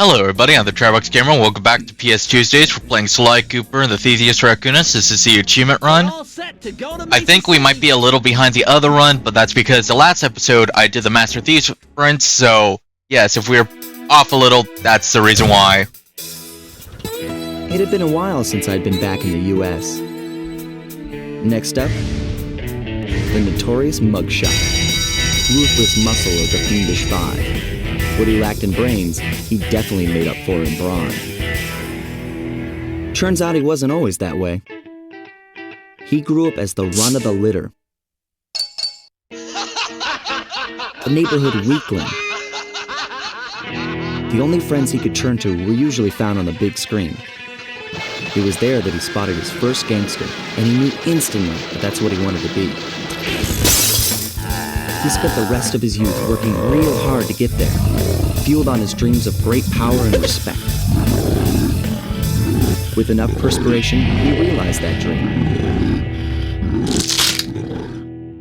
Hello everybody, I'm the Tribox Gamer. Welcome back to Ps2uesdays. We're playing Sly Cooper and the Thievius Raccoonus. This is the achievement run. I think we might be a little behind the other run, but that's because the last episode I did the Master Thieves sprint, so yes, if we're off a little, that's the reason why. It had been a while since I'd been back in the US. Next up, the notorious mugshot. Ruthless muscle of the fiendish five. What he lacked in brains, he definitely made up for in brawn. Turns out he wasn't always that way. He grew up as the run of the litter. A neighborhood weakling. The only friends he could turn to were usually found on the big screen. It was there that he spotted his first gangster, and he knew instantly that that's what he wanted to be. He spent the rest of his youth working real hard to get there, fueled on his dreams of great power and respect. With enough perspiration, he realized that dream.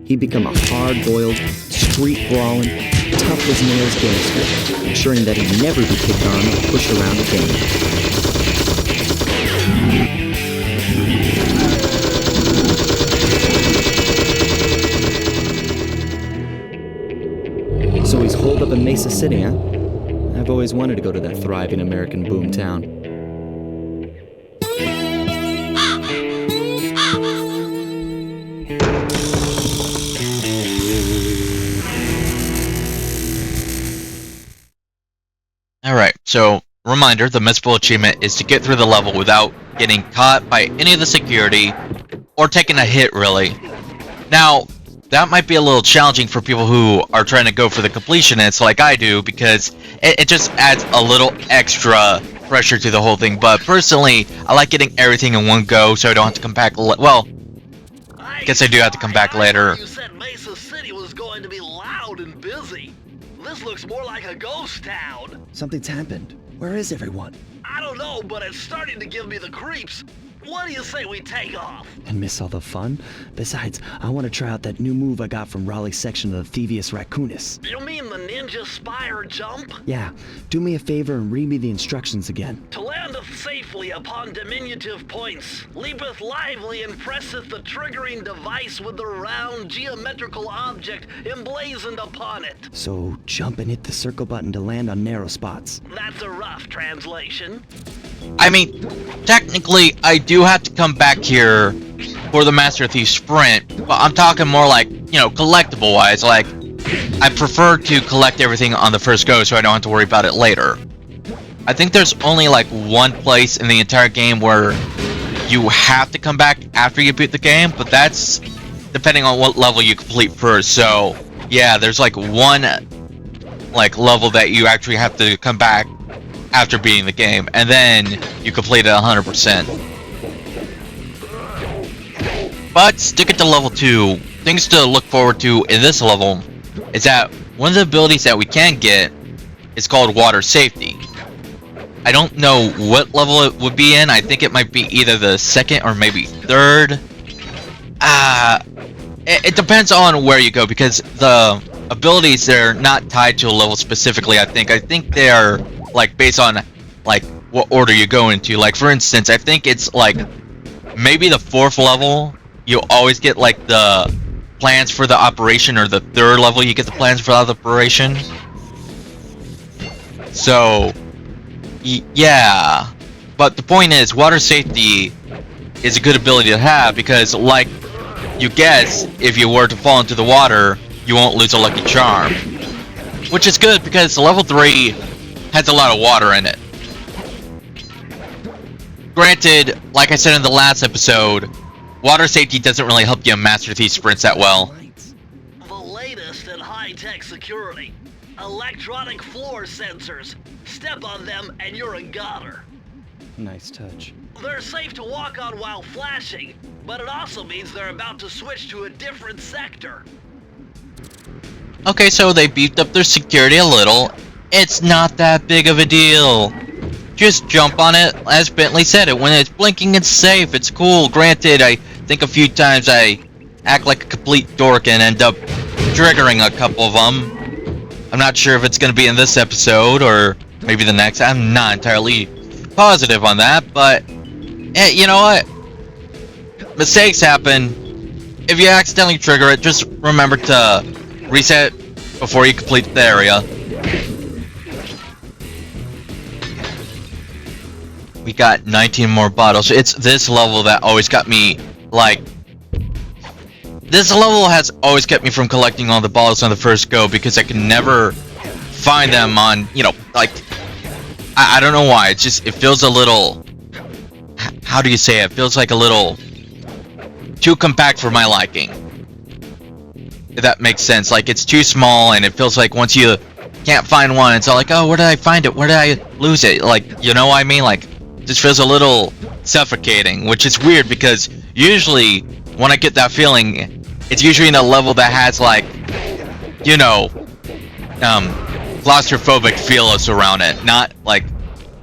He'd become a hard-boiled, street-brawling, tough-as-nails gangster, ensuring that he'd never be picked on or pushed around again. So he's holed up in Mesa City, huh? I've always wanted to go to that thriving American boomtown. Alright, so reminder, the missable achievement is to get through the level without getting caught by any of the security or taking a hit, really. Now, that might be a little challenging for people who are trying to go for the completionists like I do, because it just adds a little extra pressure to the whole thing. But personally, I like getting everything in one go so I don't have to come back well, I guess I do have to come back later. You said Mesa City was going to be loud and busy. This looks more like a ghost town. Something's happened. Where is everyone? I don't know, but it's starting to give me the creeps. What do you say we take off? And miss all the fun? Besides, I want to try out that new move I got from Raleigh's section of the Thievius Raccoonus. You mean the ninja spire jump? Yeah, do me a favor and read me the instructions again. To landeth safely upon diminutive points, leapeth lively and presseth the triggering device with the round geometrical object emblazoned upon it. So jump and hit the circle button to land on narrow spots. That's a rough translation. I mean, technically, I do have to come back here for the Master Thief sprint, but I'm talking more like, you know, collectible-wise. Like, I prefer to collect everything on the first go so I don't have to worry about it later. I think there's only like one place in the entire game where you have to come back after you beat the game, but that's depending on what level you complete first. So, yeah, there's like one level that you actually have to come back after beating the game, and then you complete it 100%. But stick it to level 2. Things to look forward to in this level is that one of the abilities that we can get is called water safety. I don't know what level it would be in. I think it might be either the second or maybe third. It depends on where you go, because the abilities, they're not tied to a level specifically. I think they're like based on like what order you go into. Like, for instance, I think it's like maybe the 4th level you always get like the plans for the operation, or the 3rd level you get the plans for the operation. So yeah, but the point is, water safety is a good ability to have, because like you guess, if you were to fall into the water, you won't lose a lucky charm, which is good because level 3 has a lot of water in it. Granted, like I said in the last episode, water safety doesn't really help you in Master Thief sprints that well. The latest in high-tech security. Electronic floor sensors. Step on them and you're a goner. Nice touch. They're safe to walk on while flashing, but it also means they're about to switch to a different sector. Okay, so they beefed up their security a little. It's not that big of a deal. Just jump on it. As Bentley said it, when it's blinking, it's safe. It's cool. Granted, I think a few times I act like a complete dork and end up triggering a couple of them. I'm not sure if it's going to be in this episode, or maybe the next. I'm not entirely positive on that, but you know what? Mistakes happen. If you accidentally trigger it, just remember to reset before you complete the area. We got 19 more bottles. It's this level that always got me, like... This level has always kept me from collecting all the bottles on the first go, because I can never find them on, you know, like... I don't know why, it's just, it feels a little... How do you say it? It feels like a little... too compact for my liking. If that makes sense. Like, it's too small, and it feels like once you can't find one, it's all like, oh, where did I find it? Where did I lose it? Like, you know what I mean? Like, it just feels a little suffocating, which is weird, because usually, when I get that feeling, it's usually in a level that has, like, you know, claustrophobic feelers around it, not, like,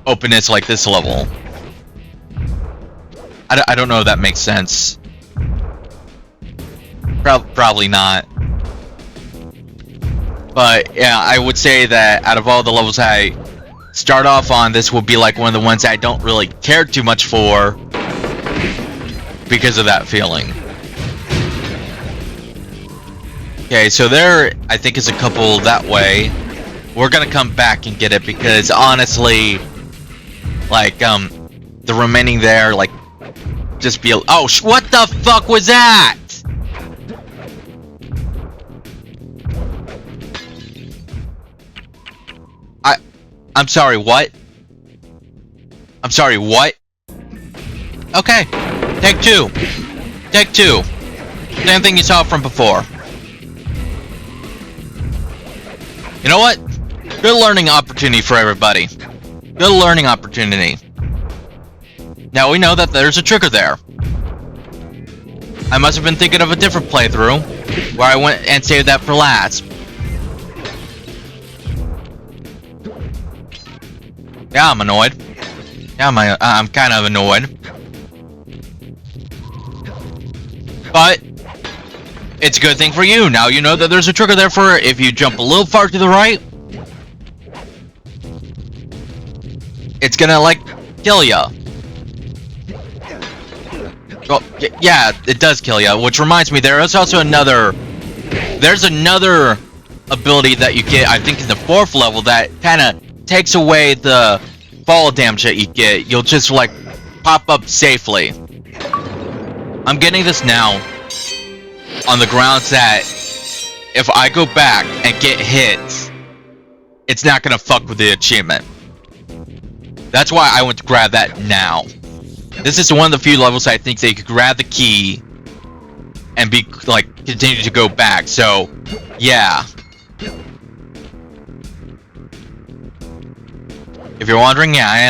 openness like this level. I don't know if that makes sense. Probably not. But yeah, I would say that out of all the levels I start off on, this will be like one of the ones I don't really care too much for because of that feeling. Okay, so there I think is a couple that way. We're gonna come back and get it because honestly, like the remaining there, like, just be oh, what the fuck was that? I'm sorry, what? I'm sorry, what? Okay, take two. Take two. Same thing you saw from before. You know what? Good learning opportunity for everybody. Good learning opportunity. Now we know that there's a trigger there. I must have been thinking of a different playthrough, where I went and saved that for last. Yeah, I'm annoyed. Yeah, I'm kind of annoyed. But it's a good thing for you. Now you know that there's a trigger there for if you jump a little far to the right. It's gonna, like, kill ya. Well, yeah, it does kill ya. Which reminds me, there is also another... There's another ability that you get, I think in the 4th level, that kind of takes away the fall damage that you get. You'll just, like, pop up safely. I'm getting this now on the grounds that if I go back and get hit, it's not gonna fuck with the achievement. That's why I went to grab that now. This is one of the few levels I think they could grab the key and be, like, continue to go back. So, yeah. If you're wondering, yeah, I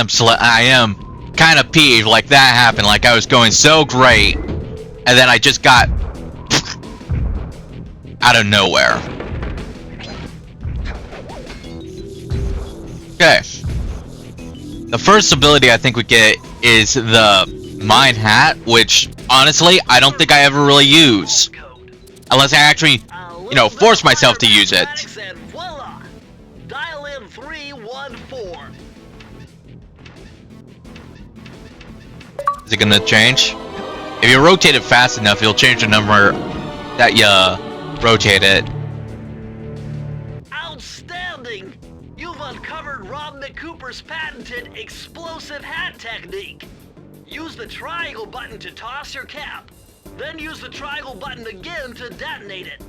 am kind of peeved. Like, that happened. Like, I was going so great, and then I just got out of nowhere. Okay. The first ability I think we get is the Mine Hat, which, honestly, I don't think I ever really use. Unless I actually, you know, force myself to use it. And voila! Dial in 314. Is it gonna change? If you rotate it fast enough, you'll change the number that you rotate it. Outstanding! You've uncovered Rob McCooper's patented explosive hat technique. Use the triangle button to toss your cap. Then use the triangle button again to detonate it.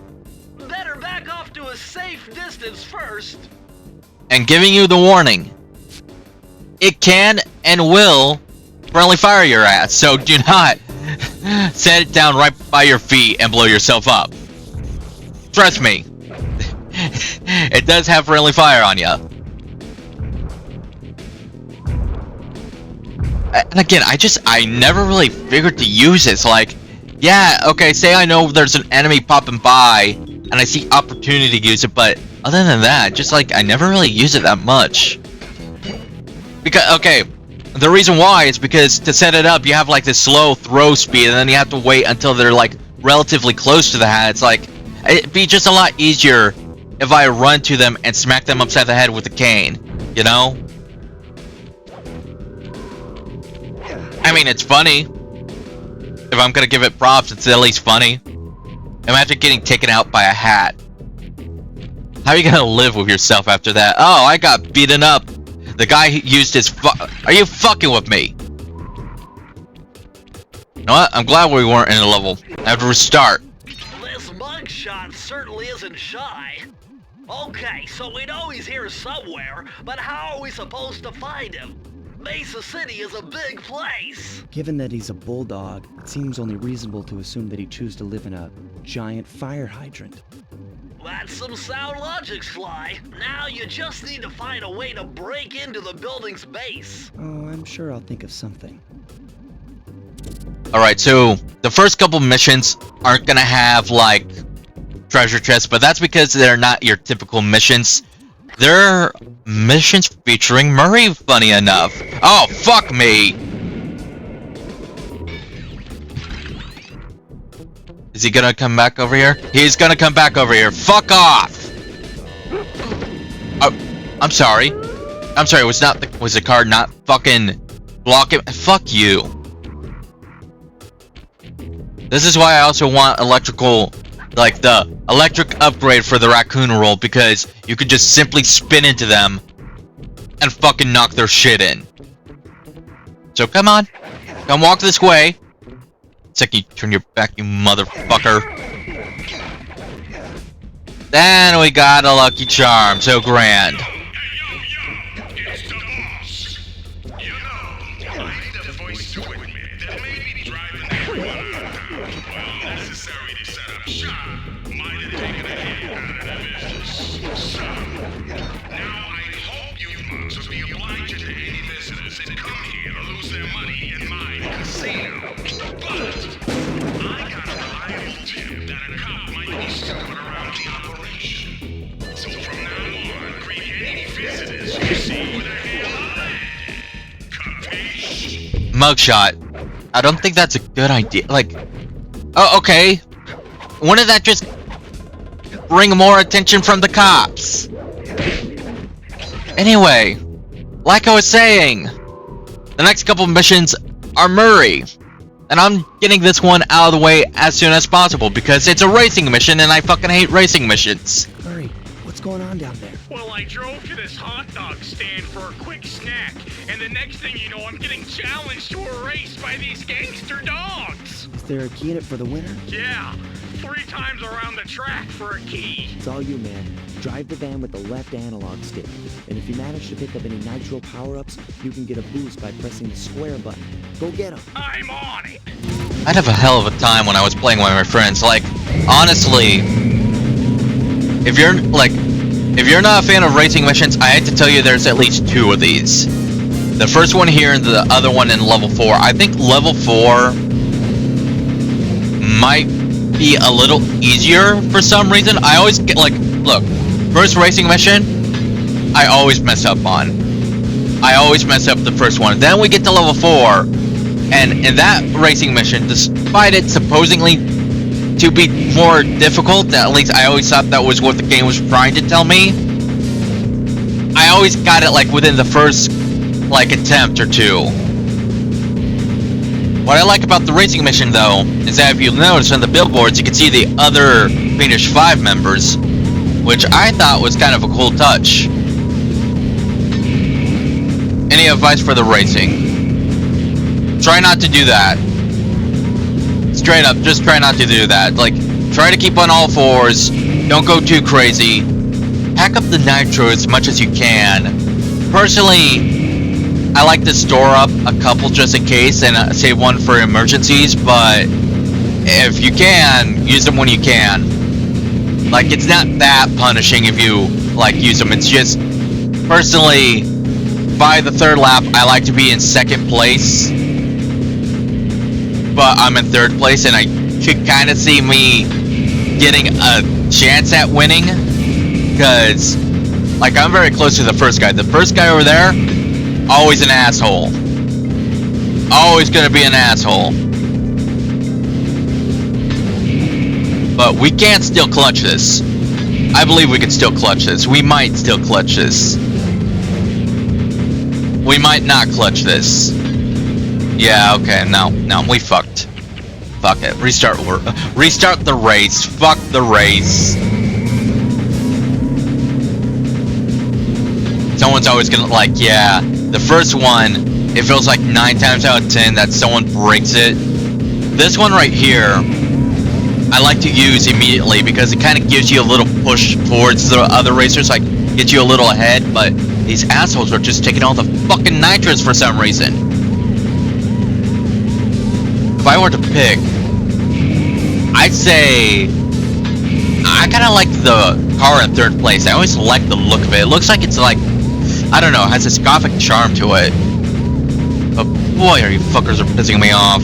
Better back off to a safe distance first. And giving you the warning. It can and will friendly fire your ass, so do not set it down right by your feet and blow yourself up. Trust me. It does have friendly fire on you. And again, I never really figured to use this. Like, yeah, okay, say I know there's an enemy popping by, and I see opportunity to use it, but other than that, just like, I never really use it that much. Because, okay, the reason why is because to set it up, you have like this slow throw speed, and then you have to wait until they're like relatively close to the hat. It's like, it'd be just a lot easier if I run to them and smack them upside the head with a cane, you know? I mean, it's funny. If I'm gonna give it props, it's at least funny. Imagine getting taken out by a hat. How are you gonna live with yourself after that? Oh, I got beaten up. The guy used his Are you fucking with me? You know what? I'm glad we weren't in a level. I have to restart. This mugshot certainly isn't shy. Okay, so we know he's here somewhere, but how are we supposed to find him? Mesa City is a big place. Given that he's a bulldog, it seems only reasonable to assume that he'd choose to live in a giant fire hydrant. That's some sound logic, Sly. Now you just need to find a way to break into the building's base. Oh, I'm sure I'll think of something. Alright, so the first couple missions aren't gonna have, like, treasure chests, but that's because they're not your typical missions. They're missions featuring Murray, funny enough. Oh, fuck me! Is he gonna come back over here? He's gonna come back over here. Fuck off! Oh, I'm sorry. I'm sorry, was the card not fucking blocking? Fuck you. This is why I also want electrical, like the electric upgrade for the raccoon roll, because you could just simply spin into them and fucking knock their shit in. So come on, come walk this way. It's like you turn your back, you motherfucker. Then we got a lucky charm, so grand. Mugshot. I don't think that's a good idea. Like, oh, okay. Wouldn't that just bring more attention from the cops? Anyway, like I was saying, the next couple missions are Murray. And I'm getting this one out of the way as soon as possible because it's a racing mission and I fucking hate racing missions. Murray, what's going on down there? Well, I drove to this hot dog stand for a quick snack, and the next thing you know, I'm getting challenged to a race by these gangster dogs. Is there a key in it for the winner? Yeah, 3 times around the track for a key. It's all you, man. Drive the van with the left analog stick. And if you manage to pick up any nitro power-ups, you can get a boost by pressing the square button. Go get them. I'm on it. I'd have a hell of a time when I was playing with my friends. Like, honestly, if you're not a fan of racing missions, I hate to tell you there's at least 2 of these. The first one here and the other one in level 4. I think level 4 might be a little easier for some reason. I always get, like, look, first racing mission, I always mess up on. I always mess up the first one. Then we get to level 4, and in that racing mission, despite it supposedly to be more difficult, at least I always thought that was what the game was trying to tell me, I always got it, like, within the first, like, attempt or 2. What I like about the racing mission, though, is that if you notice on the billboards, you can see the other Phoenix 5 members, which I thought was kind of a cool touch. Any advice for the racing? Try not to do that. Straight up, just try not to do that. Like, try to keep on all 4s, don't go too crazy, pack up the nitro as much as you can. Personally, I like to store up a couple just in case and save one for emergencies, but if you can, use them when you can. Like, it's not that punishing if you, like, use them. It's just, personally, by the 3rd lap, I like to be in 2nd place, but I'm in 3rd place, and I could kind of see me getting a chance at winning, because, like, I'm very close to the first guy. The first guy over there, always an asshole. Always gonna be an asshole. But we can still clutch this. I believe we can still clutch this. We might still clutch this. We might not clutch this. Yeah, okay, no, we fucked. Fuck it. Restart the race. Fuck the race. Someone's always gonna, like, yeah, the first one, it feels like 9 times out of 10 that someone breaks it. This one right here, I like to use immediately because it kind of gives you a little push towards the other racers, like, gets you a little ahead, but these assholes are just taking all the fucking nitrous for some reason. If I were to pick, I'd say I kind of like the car in third place. I always like the look of it. It looks like it's like, I don't know, has this gothic charm to it. But boy, are you fuckers are pissing me off.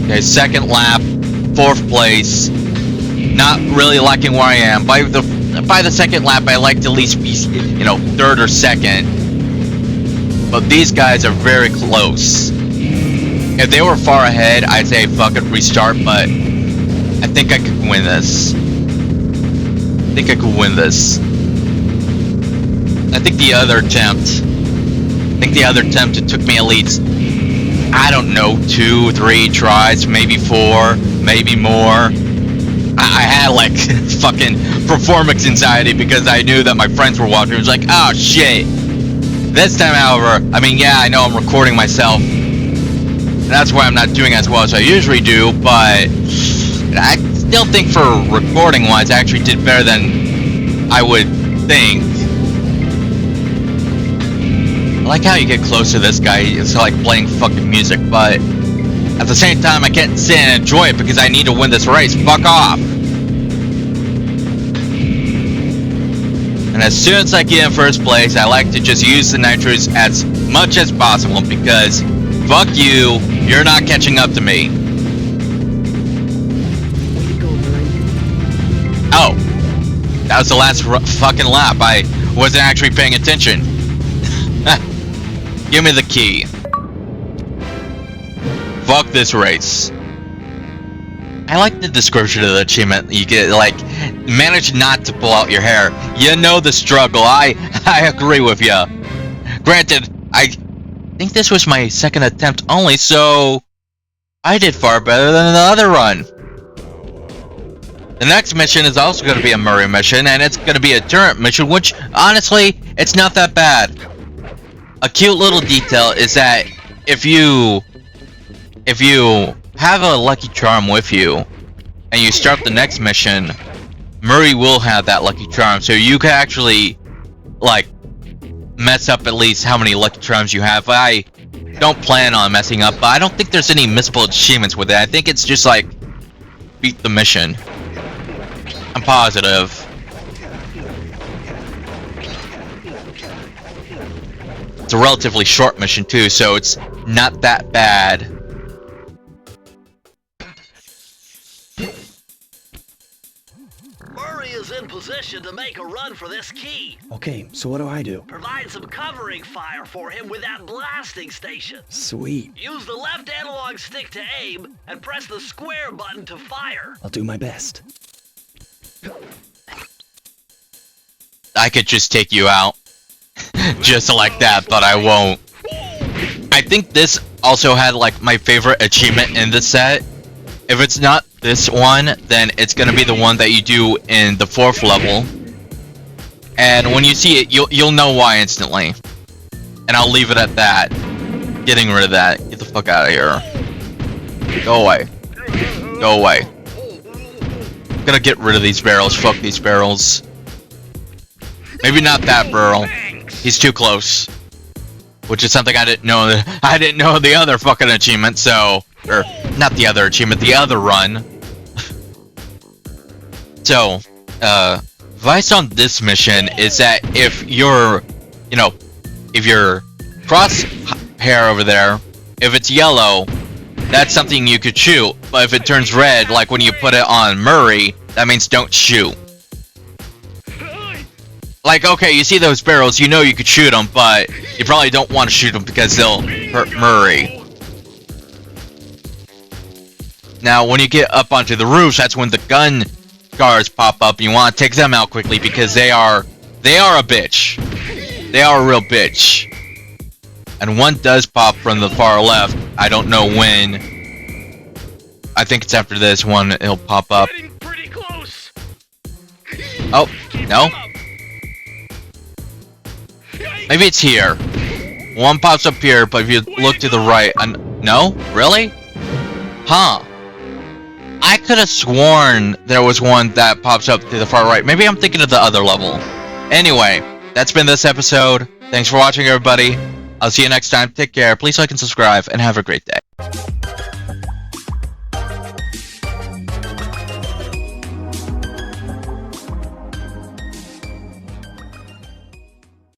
Okay, second lap, 4th place. Not really liking where I am. By the second lap, I like to at least be, you know, 3rd or 2nd. But these guys are very close. If they were far ahead, I'd say fuck it, restart, but I think I could win this. I think the other attempt, it took me at least, I don't know, 2, 3 tries, maybe 4, maybe more. I had like fucking performance anxiety because I knew that my friends were watching. It was like, oh shit. This time, however, I mean, yeah, I know I'm recording myself. That's why I'm not doing as well as I usually do, but I still think for recording wise, I actually did better than I would think. I like how you get close to this guy, it's like playing fucking music, but at the same time, I can't sit and enjoy it because I need to win this race. Fuck off! And as soon as I get in first place, I like to just use the nitros as much as possible because fuck you, you're not catching up to me. Oh, that was the last fucking lap. I wasn't actually paying attention. Give me the key. Fuck this race. I like the description of the achievement. You get, like, manage not to pull out your hair. You know the struggle. I agree with you. Granted, I think this was my 2nd attempt only, so I did far better than the other run. The next mission is also going to be a Murray mission, and it's going to be a turret mission, which, honestly, it's not that bad. A cute little detail is that if you have a lucky charm with you, and you start the next mission, Murray will have that lucky charm, so you can actually, like, mess up at least how many lucky charms you have. I don't plan on messing up, but I don't think there's any missable achievements with it. I think it's just like, beat the mission. I'm positive. It's a relatively short mission too, so it's not that bad. Murray is in position to make a run for this key. Okay, so what do I do? Provide some covering fire for him with that blasting station. Sweet. Use the left analog stick to aim and press the square button to fire. I'll do my best. I could just take you out. Just like that, but I won't. I think this also had like my favorite achievement in the set. If it's not this one, then it's gonna be the one that you do in the 4th level. And when you see it, you'll know why instantly. And I'll leave it at that. Getting rid of that. Get the fuck out of here. Go away. Go away. I'm gonna get rid of these barrels. Fuck these barrels. Maybe not that barrel. He's too close. Which is something I didn't know. I didn't know the other fucking achievement, so... Or, not the other achievement, the other run. So, advice on this mission is that if you're, you know, if your crosshair over there, if it's yellow, that's something you could shoot. But if it turns red, like when you put it on Murray, that means don't shoot. Like, okay, you see those barrels, you know you could shoot them, but you probably don't want to shoot them because they'll hurt Murray. Now, when you get up onto the roofs, that's when the gun guards pop up. You want to take them out quickly because they are a bitch. They are a real bitch. And one does pop from the far left. I don't know when. I think it's after this one it'll pop up. Getting pretty close. Oh, no? Maybe it's here. One pops up here, but if you look to the right... no? Really? Huh. I could have sworn there was one that pops up to the far right. Maybe I'm thinking of the other level. Anyway, that's been this episode. Thanks for watching, everybody. I'll see you next time. Take care. Please like and subscribe, and have a great day.